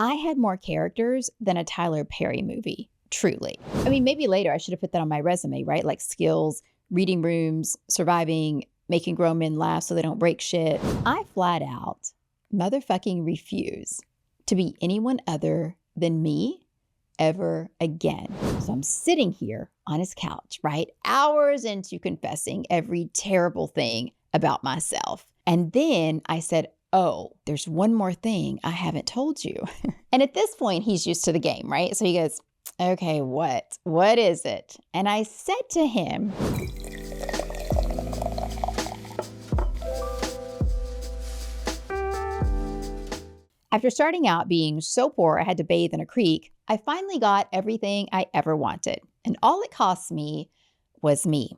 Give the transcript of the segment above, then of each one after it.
I had more characters than a Tyler Perry movie, truly. I mean, maybe later I should have put that on my resume, right? Like skills, reading rooms, surviving, making grown men laugh so they don't break shit. I flat out motherfucking refuse to be anyone other than me ever again. So I'm sitting here on his couch, right? Hours into confessing every terrible thing about myself. And then I said, oh, there's one more thing I haven't told you. And at this point, he's used to the game, right? So he goes, okay, what? What is it? And I said to him, after starting out being so poor I had to bathe in a creek, I finally got everything I ever wanted. And all it cost me was me.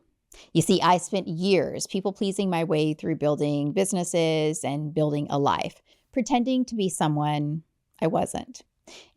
You see, I spent years people-pleasing my way through building businesses and building a life, pretending to be someone I wasn't.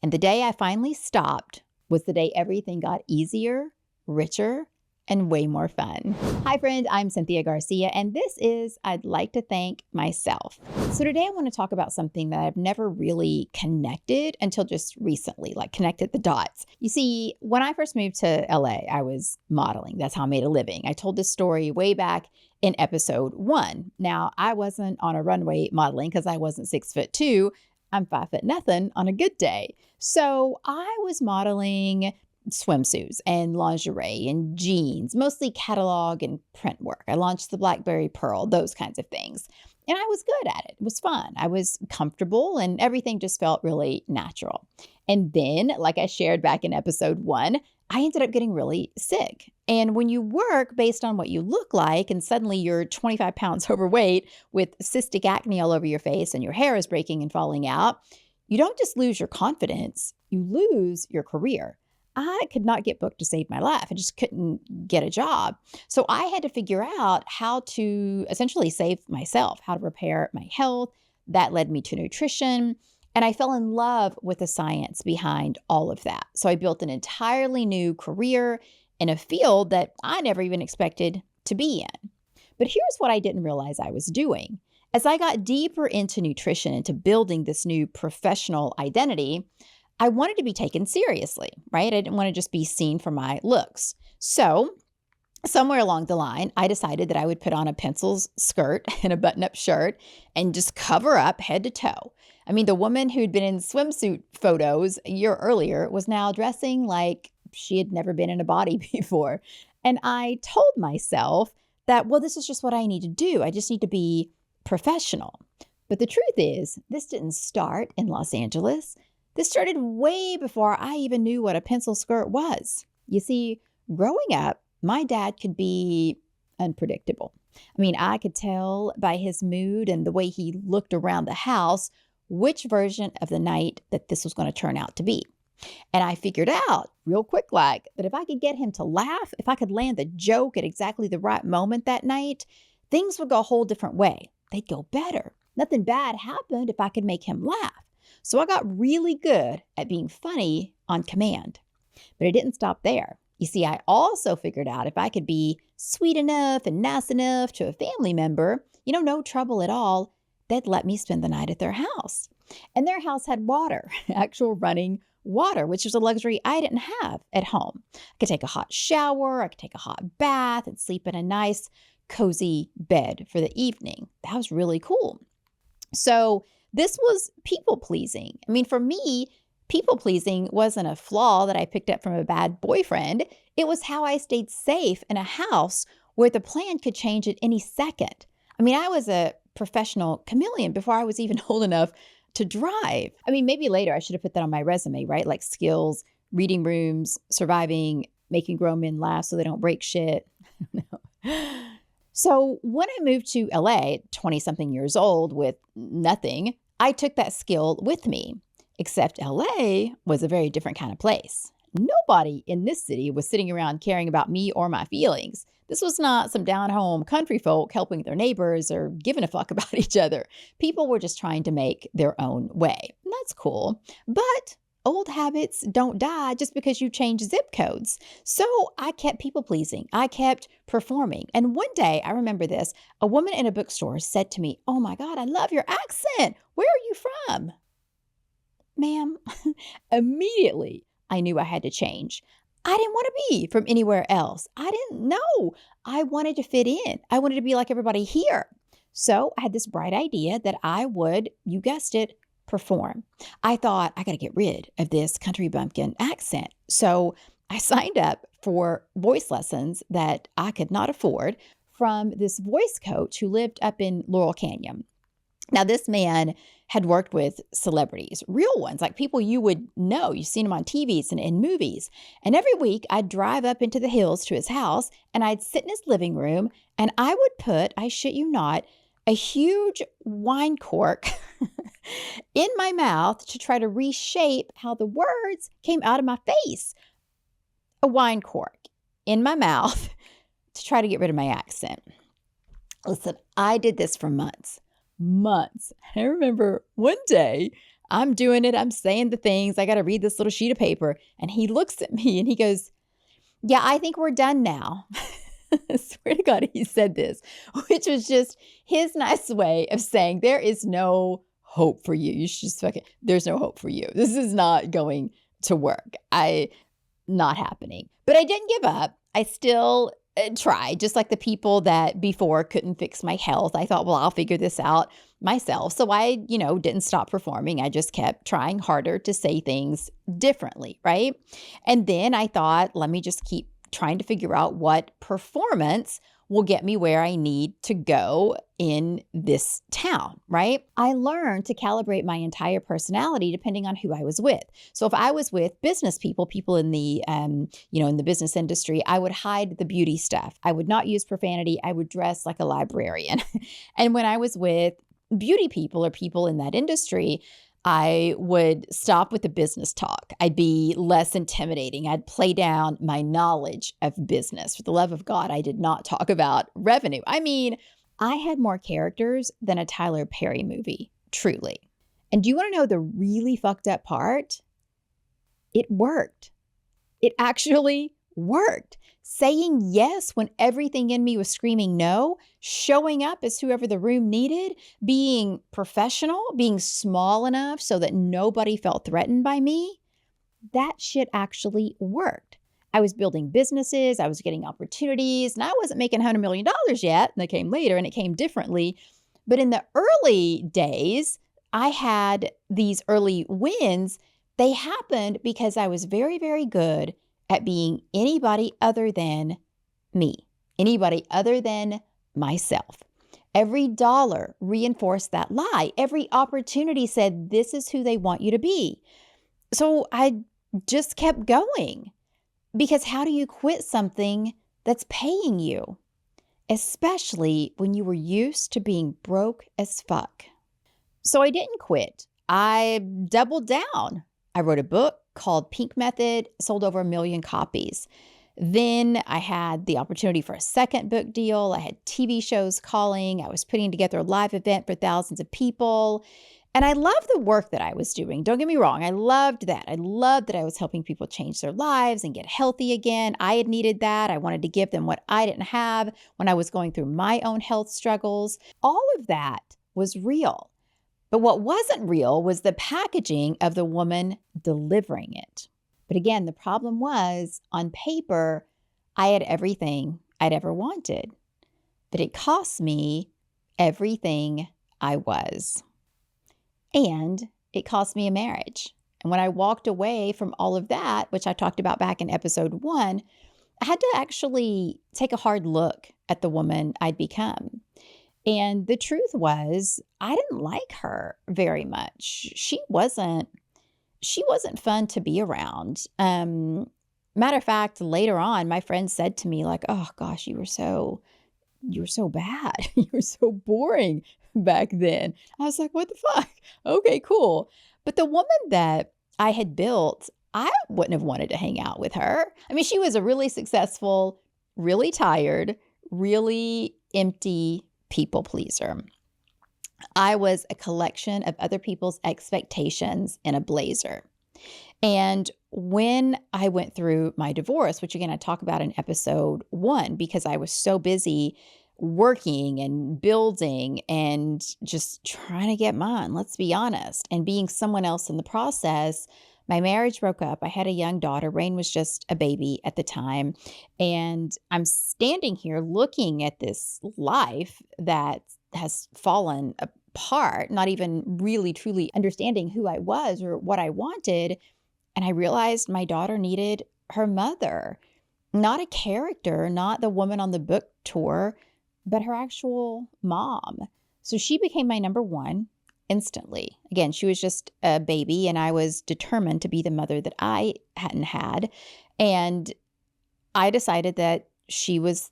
And the day I finally stopped was the day everything got easier, richer, and way more fun. Hi friend, I'm Cynthia Garcia, and this is I'd Like to Thank Myself. So today I want to talk about something that I've never really connected until just recently, like connected the dots. You see, when I first moved to LA, I was modeling. That's how I made a living. I told this story way back in episode 1. Now, I wasn't on a runway modeling because I wasn't 6'2". I'm 5 foot nothing on a good day. So I was modeling swimsuits and lingerie and jeans, mostly catalog and print work. I launched the Blackberry Pearl, those kinds of things. And I was good at it. It was fun. I was comfortable and everything just felt really natural. And then, like I shared back in episode 1, I ended up getting really sick. And when you work based on what you look like and suddenly you're 25 pounds overweight with cystic acne all over your face and your hair is breaking and falling out, you don't just lose your confidence, you lose your career. I could not get booked to save my life. I just couldn't get a job. So I had to figure out how to essentially save myself, how to repair my health. That led me to nutrition. And I fell in love with the science behind all of that. So I built an entirely new career in a field that I never even expected to be in. But here's what I didn't realize I was doing. As I got deeper into nutrition, into building this new professional identity, I wanted to be taken seriously, right? I didn't want to just be seen for my looks. So somewhere along the line, I decided that I would put on a pencil skirt and a button-up shirt and just cover up head to toe. I mean, the woman who'd been in swimsuit photos a year earlier was now dressing like she had never been in a body before. And I told myself that, well, this is just what I need to do. I just need to be professional. But the truth is, this didn't start in Los Angeles. This started way before I even knew what a pencil skirt was. You see, growing up, my dad could be unpredictable. I mean, I could tell by his mood and the way he looked around the house which version of the night that this was going to turn out to be. And I figured out real quick like that if I could get him to laugh, if I could land the joke at exactly the right moment that night, things would go a whole different way. They'd go better. Nothing bad happened if I could make him laugh. So I got really good at being funny on command. But it didn't stop there. You see, I also figured out if I could be sweet enough and nice enough to a family member, no trouble at all, they'd let me spend the night at their house. And their house had water, actual running water, which was a luxury I didn't have at home. I could take a hot shower, I could take a hot bath and sleep in a nice, cozy bed for the evening. That was really cool. So this was people-pleasing. I mean, for me, people-pleasing wasn't a flaw that I picked up from a bad boyfriend. It was how I stayed safe in a house where the plan could change at any second. I mean, I was a professional chameleon before I was even old enough to drive. I mean, maybe later I should have put that on my resume, right? Like skills, reading rooms, surviving, making grown men laugh so they don't break shit. So when I moved to LA, 20-something years old with nothing, I took that skill with me, except LA was a very different kind of place. Nobody in this city was sitting around caring about me or my feelings. This was not some down-home country folk helping their neighbors or giving a fuck about each other. People were just trying to make their own way. And that's cool. But old habits don't die just because you change zip codes. So I kept people-pleasing. I kept performing. And one day, I remember this, a woman in a bookstore said to me, "Oh my God, I love your accent. Where are you from?" ma'am, immediately I knew I had to change. I didn't want to be from anywhere else. I didn't know. I wanted to fit in. I wanted to be like everybody here. So I had this bright idea that I would, you guessed it, perform. I thought, I got to get rid of this country bumpkin accent. So I signed up for voice lessons that I could not afford from this voice coach who lived up in Laurel Canyon. Now, this man had worked with celebrities, real ones, like people you would know. You've seen them on TVs and in movies. And every week I'd drive up into the hills to his house and I'd sit in his living room and I would put, I shit you not, a huge wine cork in my mouth to try to reshape how the words came out of my face. A wine cork in my mouth to try to get rid of my accent. Listen, I did this for months. I remember one day I'm doing it. I'm saying the things. I got to read this little sheet of paper. And he looks at me and he goes, yeah, I think we're done now. I swear to God, he said this, which was just his nice way of saying there is no hope for you. You should just there's no hope for you. This is not going to work. Not happening. But I didn't give up. I still tried, just like the people that before couldn't fix my health. I thought, well, I'll figure this out myself. So I, didn't stop performing. I just kept trying harder to say things differently, right? And then I thought, let me just keep trying to figure out what performance will get me where I need to go in this town, right? I learned to calibrate my entire personality depending on who I was with. So if I was with business people in the, in the business industry, I would hide the beauty stuff. I would not use profanity. I would dress like a librarian. And when I was with beauty people or people in that industry, I would stop with the business talk. I'd be less intimidating. I'd play down my knowledge of business. For the love of God, I did not talk about revenue. I mean, I had more characters than a Tyler Perry movie, truly. And do you want to know the really fucked up part? It worked. It actually worked. Saying yes when everything in me was screaming no, showing up as whoever the room needed, being professional, being small enough so that nobody felt threatened by me, that shit actually worked. I was building businesses, I was getting opportunities, and I wasn't making $100 million yet. And that came later and it came differently. But in the early days, I had these early wins. They happened because I was very, very good at being anybody other than me, anybody other than myself. Every dollar reinforced that lie. Every opportunity said, this is who they want you to be. So I just kept going, because how do you quit something that's paying you, especially when you were used to being broke as fuck? So I didn't quit. I doubled down. I wrote a book called Pink Method, sold over 1 million copies. Then I had the opportunity for a second book deal. I had TV shows calling. I was putting together a live event for thousands of people. And I loved the work that I was doing. Don't get me wrong. I loved that. I loved that I was helping people change their lives and get healthy again. I had needed that. I wanted to give them what I didn't have when I was going through my own health struggles. All of that was real. But what wasn't real was the packaging of the woman delivering it. But again, the problem was, on paper, I had everything I'd ever wanted. But it cost me everything I was. And it cost me a marriage. And when I walked away from all of that, which I talked about back in episode 1, I had to actually take a hard look at the woman I'd become. And the truth was, I didn't like her very much. She wasn't fun to be around. Matter of fact, later on, my friend said to me, like, oh gosh, you were so bad. You were so boring back then. I was like, what the fuck? Okay, cool. But the woman that I had built, I wouldn't have wanted to hang out with her. I mean, she was a really successful, really tired, really empty people pleaser. I was a collection of other people's expectations in a blazer. And when I went through my divorce, which again, I talk about in episode 1, because I was so busy working and building and just trying to get mine, let's be honest, and being someone else in the process. My marriage broke up. I had a young daughter. Rain was just a baby at the time. And I'm standing here looking at this life that has fallen apart, not even really truly understanding who I was or what I wanted. And I realized my daughter needed her mother, not a character, not the woman on the book tour, but her actual mom. So she became my number one instantly. Again, she was just a baby, and I was determined to be the mother that I hadn't had. And I decided that she was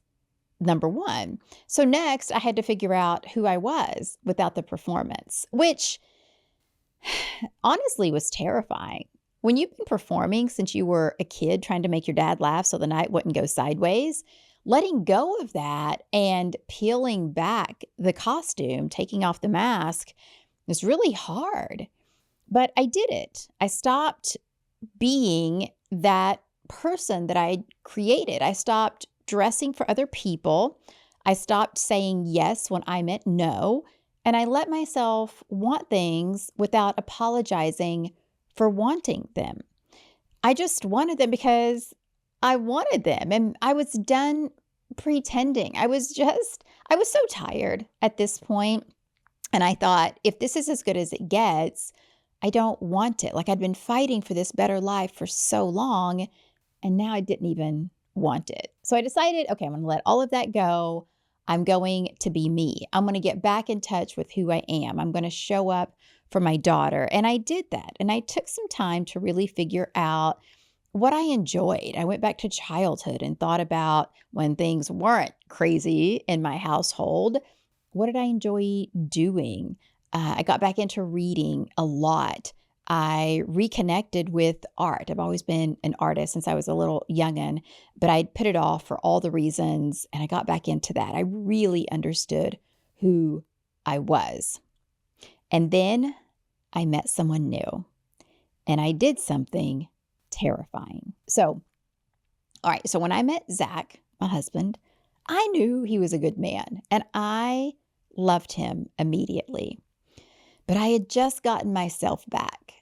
number one. So next, I had to figure out who I was without the performance, which honestly was terrifying. When you've been performing since you were a kid trying to make your dad laugh so the night wouldn't go sideways, letting go of that and peeling back the costume, taking off the mask, was really hard. But I did it. I stopped being that person that I created. I stopped dressing for other people. I stopped saying yes when I meant no. And I let myself want things without apologizing for wanting them. I just wanted them because I wanted them, and I was done pretending. I was so tired at this point. And I thought, if this is as good as it gets, I don't want it. Like, I'd been fighting for this better life for so long, and now I didn't even want it. So I decided, okay, I'm going to let all of that go. I'm going to be me. I'm going to get back in touch with who I am. I'm going to show up for my daughter. And I did that. And I took some time to really figure out what I enjoyed. I went back to childhood and thought about when things weren't crazy in my household. What did I enjoy doing? I got back into reading a lot. I reconnected with art. I've always been an artist since I was a little youngin', but I'd put it off for all the reasons, and I got back into that. I really understood who I was. And then I met someone new, and I did something terrifying. So, all right. So when I met Zach, my husband, I knew he was a good man, and I loved him immediately. But I had just gotten myself back,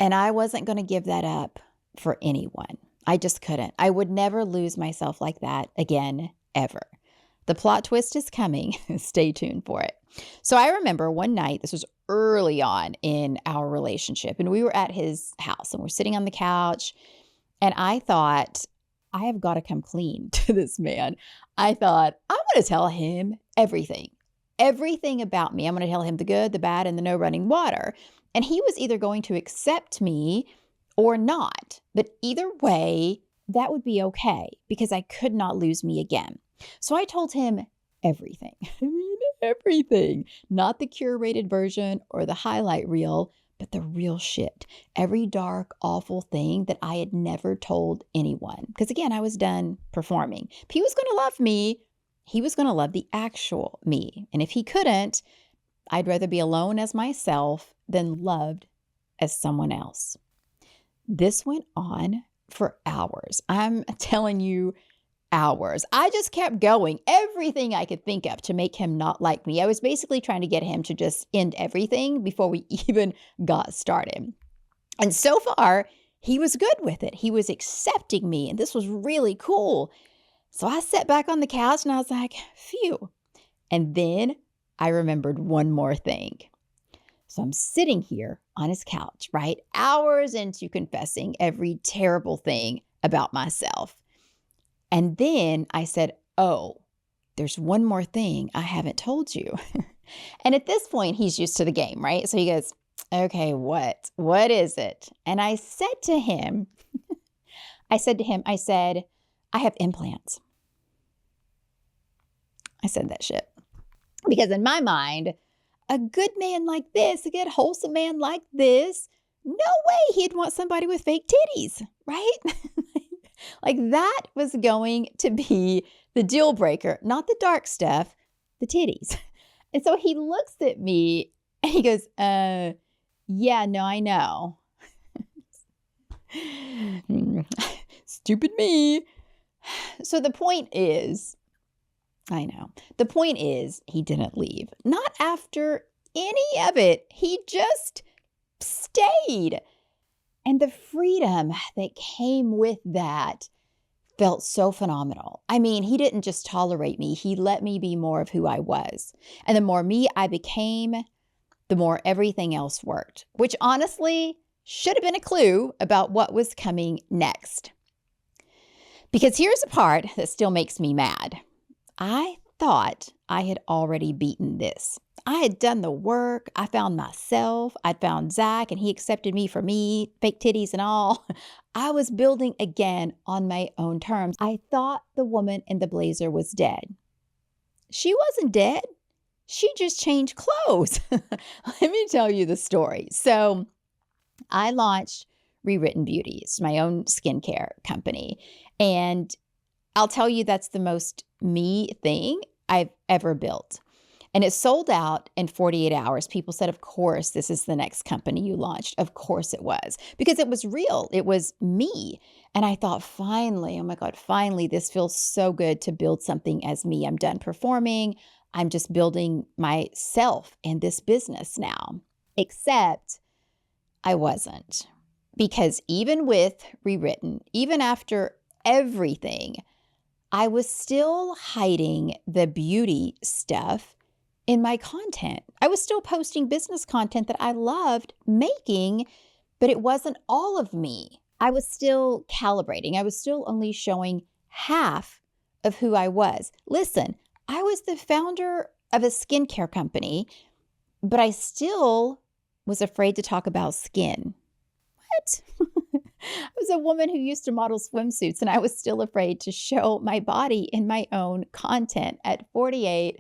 and I wasn't going to give that up for anyone. I just couldn't. I would never lose myself like that again, ever. The plot twist is coming. Stay tuned for it. So I remember one night, this was early on in our relationship, and we were at his house, and we're sitting on the couch, and I thought, I have got to come clean to this man. I thought, I'm going to tell him everything about me. I'm going to tell him the good, the bad, and the no running water. And he was either going to accept me or not. But either way, that would be okay because I could not lose me again. So I told him everything. I mean, everything. Not the curated version or the highlight reel, but the real shit. Every dark, awful thing that I had never told anyone. Because again, I was done performing. If he was going to love me, he was going to love the actual me. And if he couldn't, I'd rather be alone as myself than loved as someone else. This went on for hours. I'm telling you, hours. I just kept going, everything I could think of to make him not like me. I was basically trying to get him to just end everything before we even got started. And so far, he was good with it. He was accepting me, and this was really cool. So I sat back on the couch and I was like, phew. And then I remembered one more thing. So I'm sitting here on his couch, right? Hours into confessing every terrible thing about myself. And then I said, oh, there's one more thing I haven't told you. And at this point, he's used to the game, right? So he goes, okay, what? What is it? And I said to him, I said, I have implants. I said that shit. Because in my mind, a good man like this, a good wholesome man like this, no way he'd want somebody with fake titties, right? Like that was going to be the deal breaker, not the dark stuff, the titties. And so he looks at me and he goes, yeah, no, I know. Stupid me. So the point is, I know. The point is, he didn't leave. Not after any of it. He just stayed. And the freedom that came with that felt so phenomenal. I mean, he didn't just tolerate me, he let me be more of who I was. And the more me I became, the more everything else worked, which honestly should have been a clue about what was coming next. Because here's a part that still makes me mad. I thought I had already beaten this. I had done the work. I found myself. I'd found Zach and he accepted me for me, fake titties and all. I was building again on my own terms. I thought the woman in the blazer was dead. She wasn't dead. She just changed clothes. Let me tell you the story. So I launched Rewritten Beauty. It's my own skincare company. And I'll tell you, that's the most me thing I've ever built. And it sold out in 48 hours. People said, of course, this is the next company you launched. Of course it was, because it was real. It was me. And I thought, finally, oh my God, finally, this feels so good to build something as me. I'm done performing. I'm just building myself and this business now. Except I wasn't. Because even with Rewritten, even after everything, I was still hiding the beauty stuff in my content. I was still posting business content that I loved making, but it wasn't all of me. I was still calibrating. I was still only showing half of who I was. Listen, I was the founder of a skincare company, but I still was afraid to talk about skin. What? I was a woman who used to model swimsuits, and I was still afraid to show my body in my own content at 48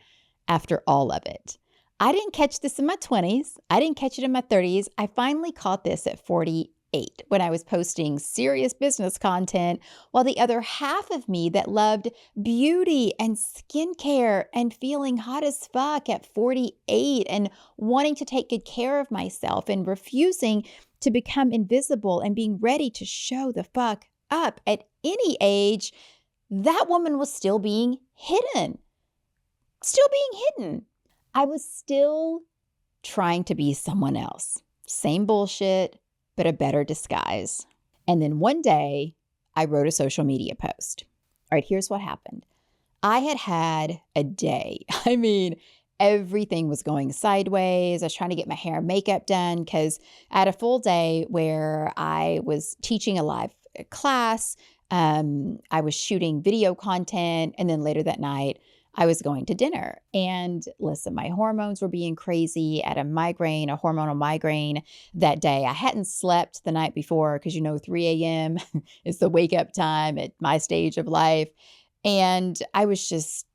after all of it. I didn't catch this in my 20s. I didn't catch it in my 30s. I finally caught this at 48 when I was posting serious business content, while the other half of me that loved beauty and skincare and feeling hot as fuck at 48 and wanting to take good care of myself and refusing to become invisible and being ready to show the fuck up at any age, that woman was still being hidden. Still being hidden. I was still trying to be someone else. Same bullshit, but a better disguise. And then one day, I wrote a social media post. All right, here's what happened. I had had a day. I mean, everything was going sideways. I was trying to get my hair and makeup done because I had a full day where I was teaching a live class. I was shooting video content. And then later that night, I was going to dinner. And listen, my hormones were being crazy. I had a hormonal migraine that day. I hadn't slept the night before because, 3 a.m. is the wake up time at my stage of life. And I was just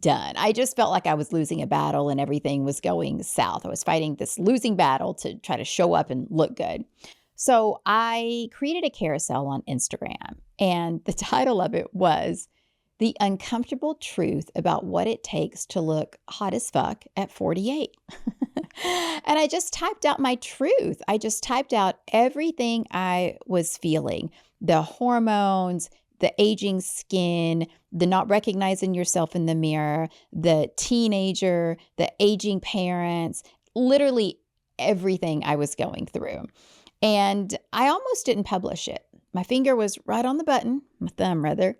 done. I just felt like I was losing a battle and everything was going south. I was fighting this losing battle to try to show up and look good. So I created a carousel on Instagram, and the title of it was The Uncomfortable Truth About What It Takes to Look Hot as Fuck at 48. And I just typed out my truth. I just typed out everything I was feeling, the hormones, the aging skin, the not recognizing yourself in the mirror, the teenager, the aging parents, literally everything I was going through. And I almost didn't publish it. My finger was right on the button, my thumb rather.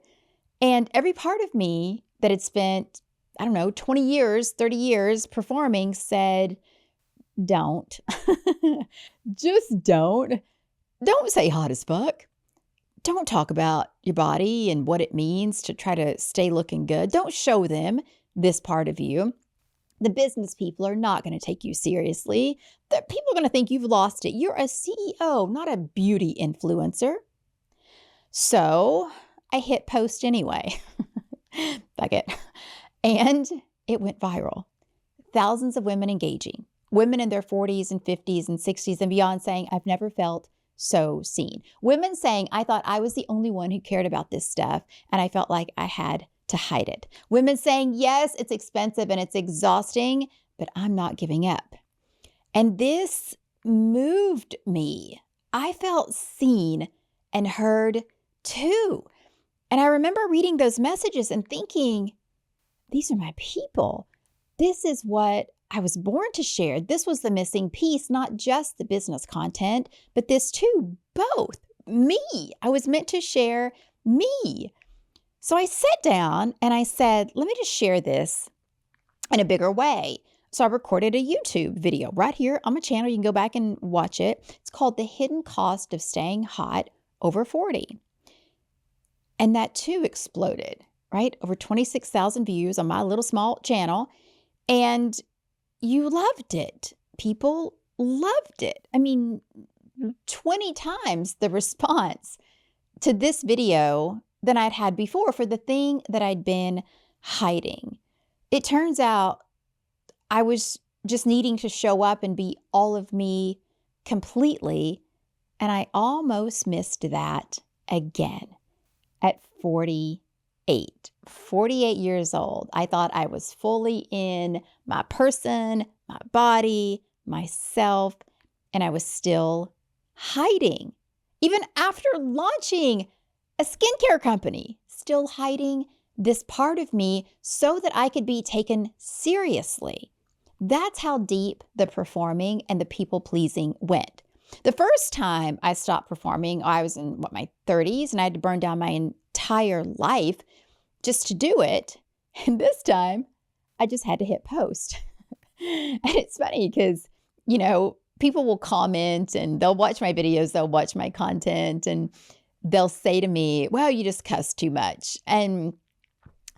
And every part of me that had spent, 20 years, 30 years performing said, don't. Just don't. Don't say hot as fuck. Don't talk about your body and what it means to try to stay looking good. Don't show them this part of you. The business people are not going to take you seriously. The people are going to think you've lost it. You're a CEO, not a beauty influencer. So I hit post anyway. Fuck it. And it went viral. Thousands of women engaging. Women in their 40s and 50s and 60s and beyond saying, I've never felt so seen. Women saying, I thought I was the only one who cared about this stuff, and I felt like I had to hide it. Women saying, yes, it's expensive and it's exhausting, but I'm not giving up. And this moved me. I felt seen and heard too. And I remember reading those messages and thinking, these are my people. This is what I was born to share. This was the missing piece, not just the business content, but this too, both. Me. I was meant to share me. So I sat down and I said, let me just share this in a bigger way. So I recorded a YouTube video right here on my channel. You can go back and watch it. It's called The Hidden Cost of Staying Hot Over 40. And that too exploded, right? Over 26,000 views on my little small channel. And you loved it. People loved it. I mean, 20 times the response to this video than I'd had before for the thing that I'd been hiding. It turns out I was just needing to show up and be all of me completely. And I almost missed that again at 48. 48 years old. I thought I was fully in my person, my body, myself, and I was still hiding. Even after launching a skincare company, still hiding this part of me so that I could be taken seriously. That's how deep the performing and the people-pleasing went. The first time I stopped performing, I was in my 30s, and I had to burn down my entire life just to do it. And this time, I just had to hit post. And it's funny because, people will comment and they'll watch my videos, they'll watch my content, and they'll say to me, well, you just cuss too much. And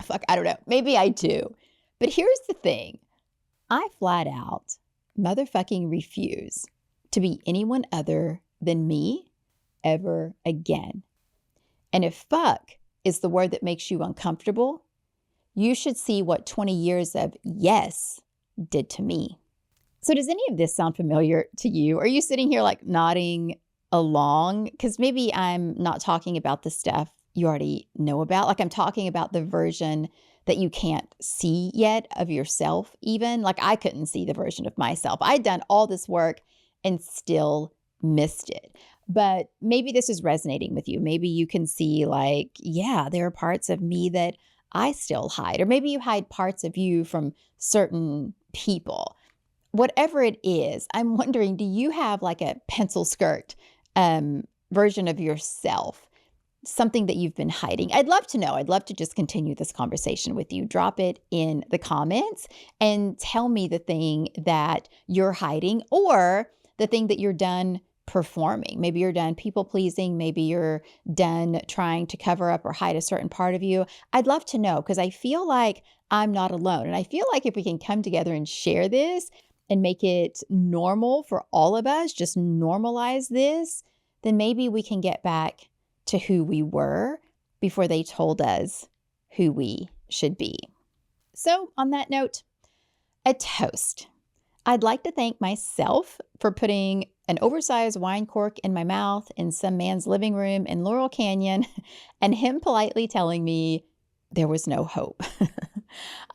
fuck, I don't know. Maybe I do. But here's the thing. I flat out motherfucking refuse to be anyone other than me ever again. And if fuck is the word that makes you uncomfortable, you should see what 20 years of yes did to me. So does any of this sound familiar to you? Are you sitting here like nodding along? Because maybe I'm not talking about the stuff you already know about. Like I'm talking about the version that you can't see yet of yourself even. Like I couldn't see the version of myself. I'd done all this work and still missed it. But maybe this is resonating with you. Maybe you can see like, yeah, there are parts of me that I still hide. Or maybe you hide parts of you from certain people. Whatever it is, I'm wondering, do you have like a pencil skirt version of yourself? Something that you've been hiding? I'd love to know. I'd love to just continue this conversation with you. Drop it in the comments and tell me the thing that you're hiding or the thing that you're done performing. Maybe you're done people pleasing. Maybe you're done trying to cover up or hide a certain part of you. I'd love to know because I feel like I'm not alone. And I feel like if we can come together and share this and make it normal for all of us, just normalize this, then maybe we can get back to who we were before they told us who we should be. So on that note, a toast. I'd like to thank myself for putting an oversized wine cork in my mouth in some man's living room in Laurel Canyon and him politely telling me there was no hope.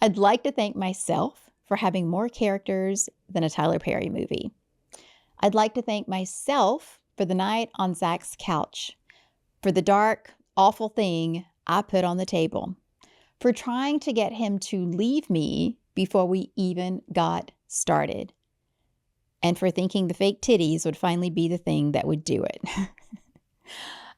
I'd like to thank myself for having more characters than a Tyler Perry movie. I'd like to thank myself for the night on Zach's couch, for the dark, awful thing I put on the table, for trying to get him to leave me before we even got started, and for thinking the fake titties would finally be the thing that would do it.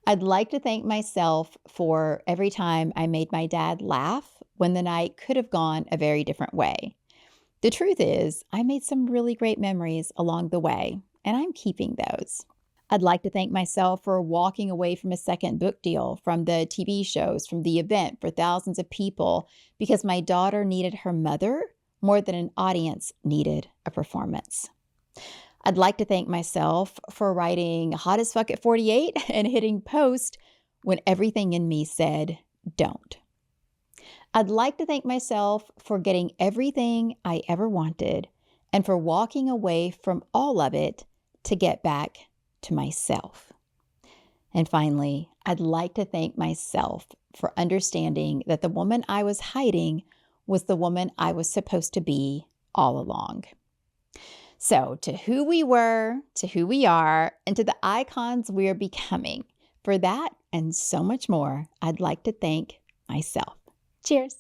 I'd like to thank myself for every time I made my dad laugh when the night could have gone a very different way. The truth is, I made some really great memories along the way, and I'm keeping those. I'd like to thank myself for walking away from a second book deal, from the TV shows, from the event for thousands of people, because my daughter needed her mother more than an audience needed a performance. I'd like to thank myself for writing hot as fuck at 48 and hitting post when everything in me said, don't. I'd like to thank myself for getting everything I ever wanted and for walking away from all of it to get back to myself. And finally, I'd like to thank myself for understanding that the woman I was hiding was the woman I was supposed to be all along. So to who we were, to who we are, and to the icons we're becoming, for that and so much more, I'd like to thank myself. Cheers.